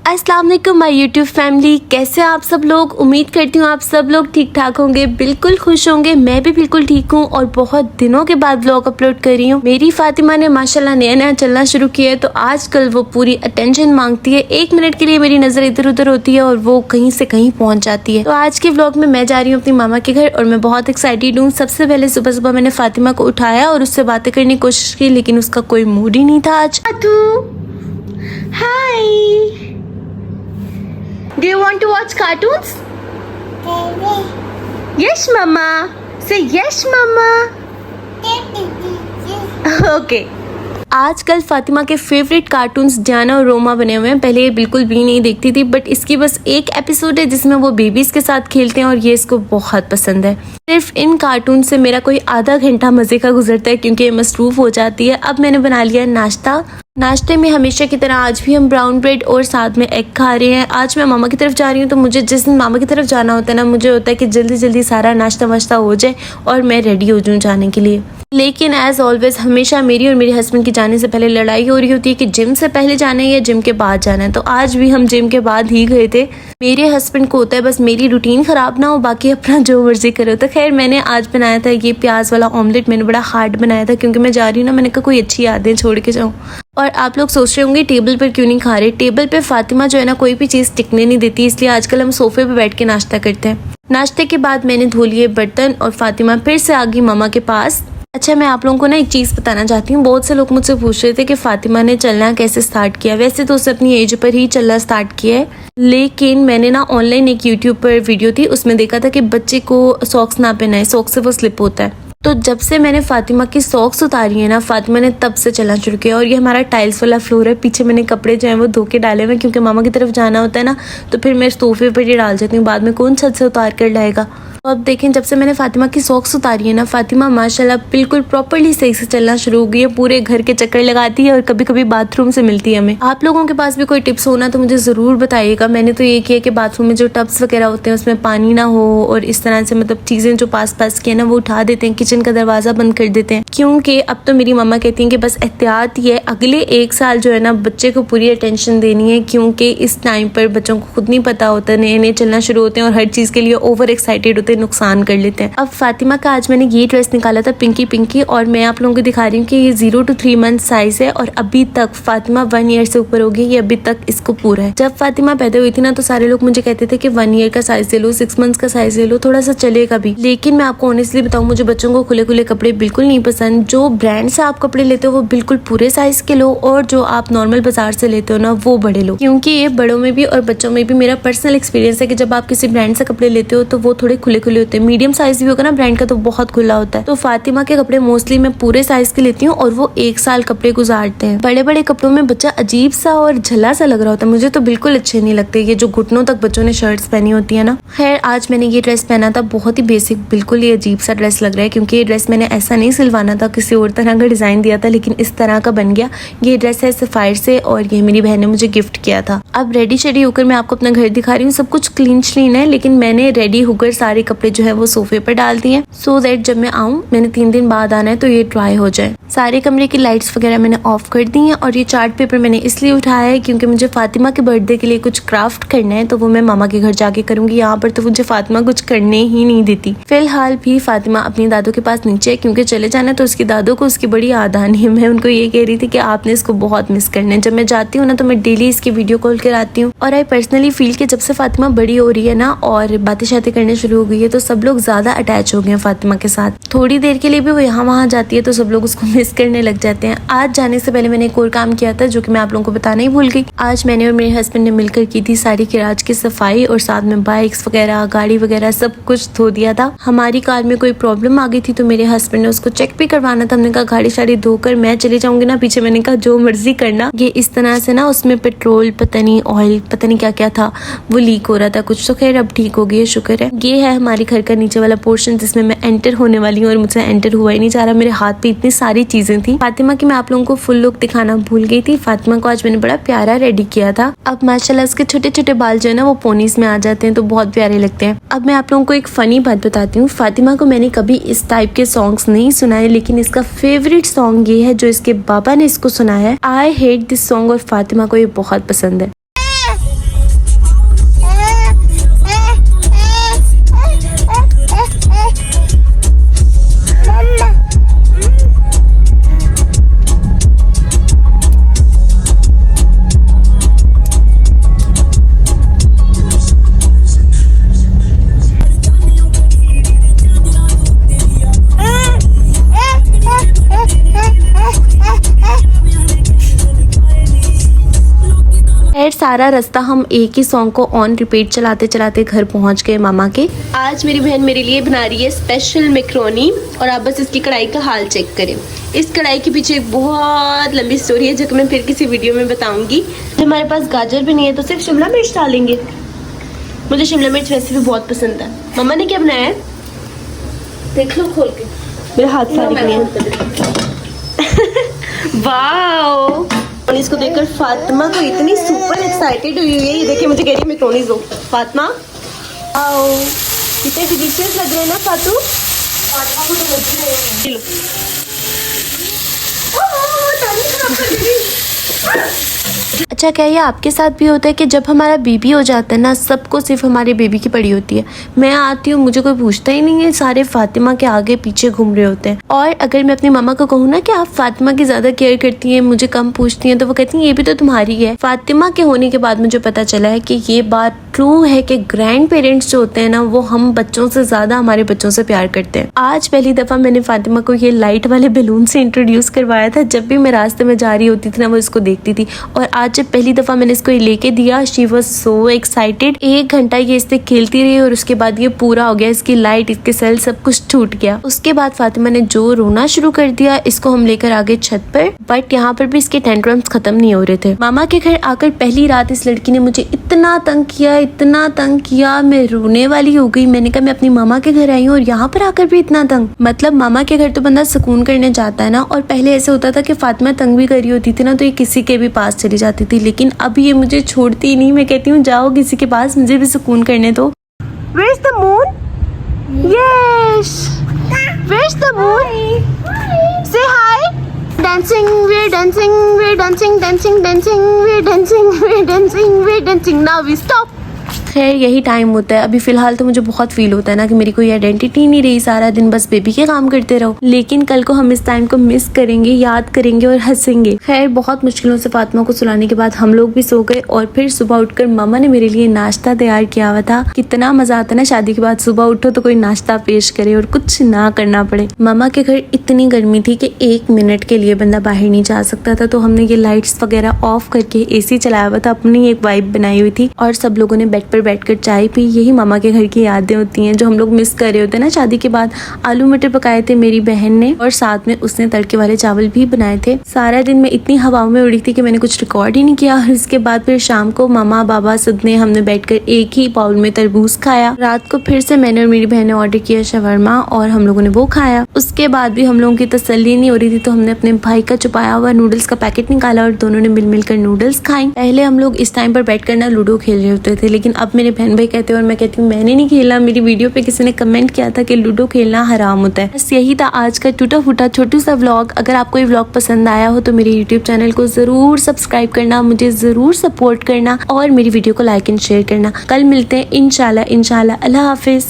अस्सलाम वालेकुम my YouTube family, कैसे आप सब लोग। उम्मीद करती हूँ आप सब लोग ठीक ठाक होंगे, बिल्कुल खुश होंगे। मैं भी बिल्कुल ठीक हूँ और बहुत दिनों के बाद व्लॉग अपलोड कर रही हूँ। मेरी फातिमा ने माशाल्लाह नया नया चलना शुरू किया है, तो आजकल वो पूरी अटेंशन मांगती है। 1 मिनट के लिए मेरी नजर इधर उधर होती है और वो कहीं से कहीं पहुंच जाती है। तो आज के व्लॉग में मैं जा रही हूँ अपनी मामा के घर और मैं बहुत एक्साइटेड हूँ। सबसे पहले सुबह सुबह मैंने फातिमा को उठाया और उससे बातें करने की कोशिश की, लेकिन उसका कोई मूड ही नहीं था आज। हाय, do you want to watch cartoons? Yes mama, say yes mama. Okay. आजकल फातिमा के फेवरेट कार्टून्स डियाना और रोमा बने हुए हैं। पहले ये बिल्कुल भी नहीं देखती थी, बट इसकी बस एक एपिसोड है जिसमें वो बेबीज के साथ खेलते हैं और ये इसको बहुत पसंद है। सिर्फ इन कार्टून से मेरा कोई आधा घंटा मजे का गुजरता है क्योंकि ये मसरूफ हो जाती है। अब मैंने बना लिया नाश्ता। नाश्ते में हमेशा की तरह आज भी हम ब्राउन ब्रेड और साथ में एग खा रहे हैं। आज मैं मामा की तरफ जा रही हूँ, तो मुझे जिस दिन मामा की तरफ जाना होता है ना, मुझे होता है कि जल्दी जल्दी सारा नाश्ता वाश्ता हो जाए और मैं रेडी हो जाऊँ जाने के लिए। लेकिन एज ऑलवेज हमेशा मेरी और मेरे हस्बैंड की जाने से पहले लड़ाई हो रही होती है कि जिम से पहले जाना है या जिम के बाद जाना है। तो आज भी हम जिम के बाद ही गए थे। मेरे हस्बैंड को होता है बस मेरी रूटीन खराब ना हो, बाकी अपना जो मर्जी करो। तो खैर मैंने आज बनाया था ये प्याज वाला ऑमलेट। मैंने बड़ा हार्ड बनाया था क्योंकि मैं जा रही हूँ ना, मैंने कहा कोई अच्छी यादें छोड़ के जाऊँ। और आप लोग सोच रहे होंगे टेबल पर क्यों नहीं खा रहे। टेबल पे फातिमा जो है ना कोई भी चीज़ टिकने नहीं देती, इसलिए आजकल हम सोफे पे बैठ के नाश्ता करते हैं। नाश्ते के बाद मैंने धो लिए बर्तन और फातिमा फिर से आ गई मामा के पास। अच्छा, मैं आप लोगों को ना एक चीज़ बताना चाहती हूँ। बहुत से लोग मुझसे पूछ रहे थे कि फातिमा ने चलना कैसे स्टार्ट किया। वैसे तो उसने अपनी एज पर ही चलना स्टार्ट किया है, लेकिन मैंने ना ऑनलाइन एक यूट्यूब पर वीडियो थी, उसमें देखा था कि बच्चे को सॉक्स ना पहनाए, सॉक्स से वो स्लिप होता है। तो जब से मैंने फातिमा की सॉक्स उतारी है ना, फातिमा ने तब से चलना शुरू किया। और ये हमारा टाइल्स वाला फ्लोर है। पीछे मैंने कपड़े जो है वो धो के डाले हुए, क्योंकि मामा की तरफ जाना होता है ना, तो फिर मैं सोफे पर ही डाल जाती हूँ। बाद में कौन छत से उतार कर लाएगा। तो अब देखें, जब से मैंने फातिमा की सॉक्स उतारी है ना, फातिमा माशाल्लाह बिल्कुल प्रॉपर्ली सही से चलना शुरू हो गई है। पूरे घर के चक्कर लगाती है और कभी कभी बाथरूम से मिलती है हमें। आप लोगों के पास भी कोई टिप्स हो ना तो मुझे ज़रूर बताइएगा। मैंने तो ये किया कि बाथरूम में जो टब्स वगैरह होते हैं उसमें पानी ना हो और इस तरह से मतलब चीज़ें जो पास पास की है ना वो उठा देते हैं, किचन का दरवाज़ा बंद कर देते हैं। क्योंकि अब तो मेरी मम्मा कहती हैं कि बस एहतियात ही है, अगले 1 साल जो है ना बच्चे को पूरी अटेंशन देनी है, क्योंकि इस टाइम पर बच्चों को खुद नहीं पता होता, नए नए चलना शुरू होते हैं और हर चीज़ के लिए ओवर एक्साइटेड होते हैं, नुकसान कर लेते हैं। अब फातिमा का आज मैंने ये ड्रेस निकाला था पिंकी पिंकी, और मैं आप लोगों को दिखा रही हूँ कि ये 0 to 3 मंथ साइज है और अभी तक फातिमा 1 ईयर से ऊपर हो गई। ये अभी तक इसको पूरा है। जब फातिमा पैदा हुई थी ना, तो सारे लोग मुझे कहते थे कि 1 ईयर का साइज ले लो, 6 मंथ्स का साइज ले लो, थोड़ा सा चलेगा भी। लेकिन मैं आपको ऑनेस्टली बताऊँ, मुझे बच्चों को खुले खुले कपड़े बिल्कुल नहीं पसंद। जो ब्रांड से आप कपड़े लेते हो वो बिल्कुल पूरे साइज के लो, और जो आप नॉर्मल बाजार से लेते हो ना वो बड़े लो। क्योंकि ये बड़ों में भी और बच्चों में भी मेरा पर्सनल एक्सपीरियंस है कि जब आप किसी ब्रांड से कपड़े लेते हो तो वो थोड़े खुले खुले होते हैं। मीडियम साइज भी होगा ना ब्रांड का तो बहुत खुला होता है। तो फातिमा के कपड़े मोस्टली मैं पूरे साइज के लेती हूँ और वो 1 साल कपड़े गुजारते हैं। बड़े बड़े कपड़ों में बच्चा अजीब सा और झला सा लग रहा होता है, मुझे तो बिल्कुल अच्छे नहीं लगते ये जो घुटनों तक बच्चों ने शर्ट्स पहनी होती है ना। खैर आज मैंने ये ड्रेस पहना था, बहुत ही बेसिक, बिल्कुल ही अजीब सा ड्रेस लग रहा है क्योंकि ये ड्रेस मैंने ऐसा नहीं सिलवाना था, किसी और तरह का डिजाइन दिया था, लेकिन इस तरह का बन गया। ये ड्रेस है सफायर से और ये मेरी बहन ने मुझे गिफ्ट किया था। अब रेडी शेडी होकर मैं आपको अपना घर दिखा रही हूँ। सब कुछ क्लीन श्लीन है, लेकिन मैंने रेडी होकर सारे कपड़े जो है वो सोफे पर डाल दिए, सो दैट जब मैं आऊँ, मैंने 3 दिन बाद आना है, तो ये ड्राई हो जाए। सारे कमरे की लाइट्स वगैरह मैंने ऑफ कर दी हैं और ये चार्ट पेपर मैंने इसलिए उठाया है क्योंकि मुझे फातिमा के बर्थडे के लिए कुछ क्राफ्ट करना है, तो वो मैं मामा के घर जाके करूंगी। यहाँ पर तो मुझे फातिमा कुछ करने ही नहीं देती। फिलहाल भी फातिमा अपनी दादू के पास नीचे है क्योंकि चले जाना तो उसकी दादू को उसकी बड़ी याद आनी है। मैं उनको ये कह रही थी कि आपने इसको बहुत मिस करना है। जब मैं जाती हूँ ना तो मैं डेली इसकी वीडियो कॉल कराती हूँ। और आई पर्सनली फील कि जब से फातिमा बड़ी हो रही है ना और बातें शातें करने शुरू हो गई है, तो सब लोग ज्यादा अटैच हो गए हैं फातिमा के साथ। थोड़ी देर के लिए भी वो यहाँ वहाँ जाती है तो सब लोग उसको मिस करने लग जाते हैं। आज जाने से पहले मैंने एक और काम किया था जो कि मैं आप लोगों को बताना ही भूल गई। आज मैंने और मेरे हस्बैंड ने मिलकर की थी सारी गैराज की सफाई और साथ में बाइक्स वगैरह, गाड़ी वगैरह सब कुछ धो दिया था। हमारी कार में कोई प्रॉब्लम आ गई थी तो मेरे हस्बैंड ने उसको चेक भी करवाना था। हमने कहा गाड़ी शाड़ी धोकर मैं चली जाऊंगी ना पीछे। मैंने कहा जो मर्जी करना। ये इस तरह से ना उसमें पेट्रोल पता नहीं ऑयल पता नहीं क्या क्या था वो लीक हो रहा था कुछ, तो खैर अब ठीक हो गई है, शुक्र है। ये है हमारे घर का नीचे वाला पोर्शन जिसमें मैं एंटर होने वाली हूँ और मुझसे एंटर हुआ ही नहीं जा रहा। मेरे हाथ पे इतनी सारी चीजें थी। फातिमा की मैं आप लोगों को फुल लुक दिखाना भूल गई थी। फातिमा को आज मैंने बड़ा प्यारा रेडी किया था। अब माशाल्लाह उसके छोटे छोटे बाल जो है ना वो पोनीस में आ जाते हैं तो बहुत प्यारे लगते हैं। अब मैं आप लोगों को एक फनी बात बताती हूँ। फातिमा को मैंने कभी इस टाइप के सॉन्ग्स नहीं सुनाए, लेकिन इसका फेवरेट सॉन्ग ये है जो इसके बाबा ने इसको सुनाया है। आई हेट दिस सॉन्ग और फातिमा को ये बहुत पसंद है। सारा रास्ता हम एक ही सॉन्ग को ऑन रिपीट चलाते चलाते घर पहुंच गए मामा के। आज मेरी बहन मेरे लिए बना रही है स्पेशल मैक्रोनी और आप बस इसकी कढ़ाई का हाल चेक करें। इस कढ़ाई के पीछे एक बहुत लंबी स्टोरी है जो कि मैं फिर किसी वीडियो में बताऊंगी। हमारे पास गाजर भी नहीं है तो सिर्फ शिमला मिर्च डालेंगे। मुझे शिमला मिर्च वैसे भी बहुत पसंद है। मम्मा ने क्या बनाया है देख लो खोल के, मेरा हाथ सारी नहीं है। वाओ, और इसको देखकर फातिमा तो इतनी सुपर एक्साइटेड हुई है। ये देखिए मुझे कह रही है मैक्रोनी दो। फातिमा आओ, कितने डिलीशियस लग रहे हैं ना फातू। फातिमा को तो लग रहे हैं। अच्छा, क्या ये आपके साथ भी होता है कि जब हमारा बेबी हो जाता है ना, सबको सिर्फ हमारे बेबी की पड़ी होती है। मैं आती हूँ, मुझे कोई पूछता ही नहीं है, सारे फातिमा के आगे पीछे घूम रहे होते हैं। और अगर मैं अपनी मामा को कहूँ ना कि आप फातिमा की ज्यादा केयर करती हैं, मुझे कम पूछती हैं, तो वो कहती हैं ये भी तो तुम्हारी है। फातिमा के होने के बाद मुझे पता चला है कि ये बात ट्रू है कि ग्रैंड पेरेंट्स जो होते हैं ना, वो हम बच्चों से ज्यादा हमारे बच्चों से प्यार करते हैं। आज पहली दफा मैंने फातिमा को ये लाइट वाले बैलून से इंट्रोड्यूस करवाया था। जब भी मैं रास्ते में जा रही होती थी ना, वो इसको देखती थी। और आज जब पहली दफा मैंने इसको लेके दिया, शी वाज सो एक्साइटेड। 1 घंटा ये इससे खेलती रही और उसके बाद ये पूरा हो गया। इसकी लाइट, इसके सेल सब कुछ टूट गया। उसके बाद फातिमा ने जो रोना शुरू कर दिया, इसको हम लेकर आ गए छत पर। बट यहाँ पर भी इसके टेंट्रम्स खत्म नहीं हो रहे थे। मामा के घर आकर पहली रात इस लड़की ने मुझे इतना तंग किया, मैं रोने वाली हो गई। मैंने कहा मैं अपनी मामा के घर आई हूँ और यहाँ पर आकर भी इतना तंग। मतलब मामा के घर तो बंदा सुकून करने जाता है ना। और पहले ऐसे होता था कि फातिमा तंग भी करी होती थी ना, तो ये किसी के भी पास चली जाती थी। लेकिन अब ये मुझे छोड़ती ही नहीं। मैं कहती हूँ जाओ किसी के पास, मुझे भी सुकून करने दो। Where's the moon? Yes. Where's the moon? Say hi. Dancing, we're dancing, we're dancing, dancing, dancing, we're dancing, we're dancing, we're dancing. Now we stop. खैर यही टाइम होता है। अभी फिलहाल तो मुझे बहुत फील होता है ना कि मेरी कोई आइडेंटिटी नहीं रही, सारा दिन बस बेबी के काम करते रहो। लेकिन कल को हम इस टाइम को मिस करेंगे, याद करेंगे और हंसेंगे। खैर बहुत मुश्किलों से फातिमा को सुलाने के बाद हम लोग भी सो गए और फिर सुबह उठकर मामा ने मेरे लिए नाश्ता तैयार किया हुआ था। कितना मजा आता है ना शादी के बाद सुबह उठो तो कोई नाश्ता पेश करे और कुछ ना करना पड़े। मामा के घर इतनी गर्मी थी कि 1 मिनट के लिए बंदा बाहर नहीं जा सकता था, तो हमने ये लाइट्स वगैरह ऑफ करके AC चलाया हुआ था, अपनी एक वाइब बनाई हुई थी और सब लोगों ने बेड पर बैठकर चाय पी। यही मामा के घर की यादें होती हैं जो हम लोग मिस कर रहे होते हैं ना। शादी के बाद आलू मटर पकाए थे मेरी बहन ने और साथ में उसने तड़के वाले चावल भी बनाए थे। सारा दिन मैं इतनी हवाओं में उड़ी थी कि मैंने कुछ रिकॉर्ड ही नहीं किया। और उसके बाद फिर शाम को मामा बाबा सब ने हमने बैठकर एक ही बाउल में तरबूज खाया। रात को फिर से मैंने और मेरी बहन ने ऑर्डर किया शवरमा और हम लोगों ने वो खाया। उसके बाद भी हम लोगों की तसल्ली नहीं हो रही थी, तो हमने अपने भाई का छुपाया हुआ नूडल्स का पैकेट निकाला और दोनों ने मिल मिलकर नूडल्स खाए। पहले हम लोग इस टाइम पर बैठकर ना लूडो खेल रहे होते थे, लेकिन अब मेरे बहन भाई कहते हैं और मैं कहती हूँ मैंने नहीं खेला। मेरी वीडियो पे किसी ने कमेंट किया था कि लूडो खेलना हराम होता है। बस यही था आज का टूटा फूटा छोटू सा व्लॉग। अगर आपको ये व्लॉग पसंद आया हो तो मेरे यूट्यूब चैनल को जरूर सब्सक्राइब करना, मुझे जरूर सपोर्ट करना और मेरी वीडियो को लाइक एंड शेयर करना। कल मिलते हैं इंशाल्लाह। अल्लाह हाफिज।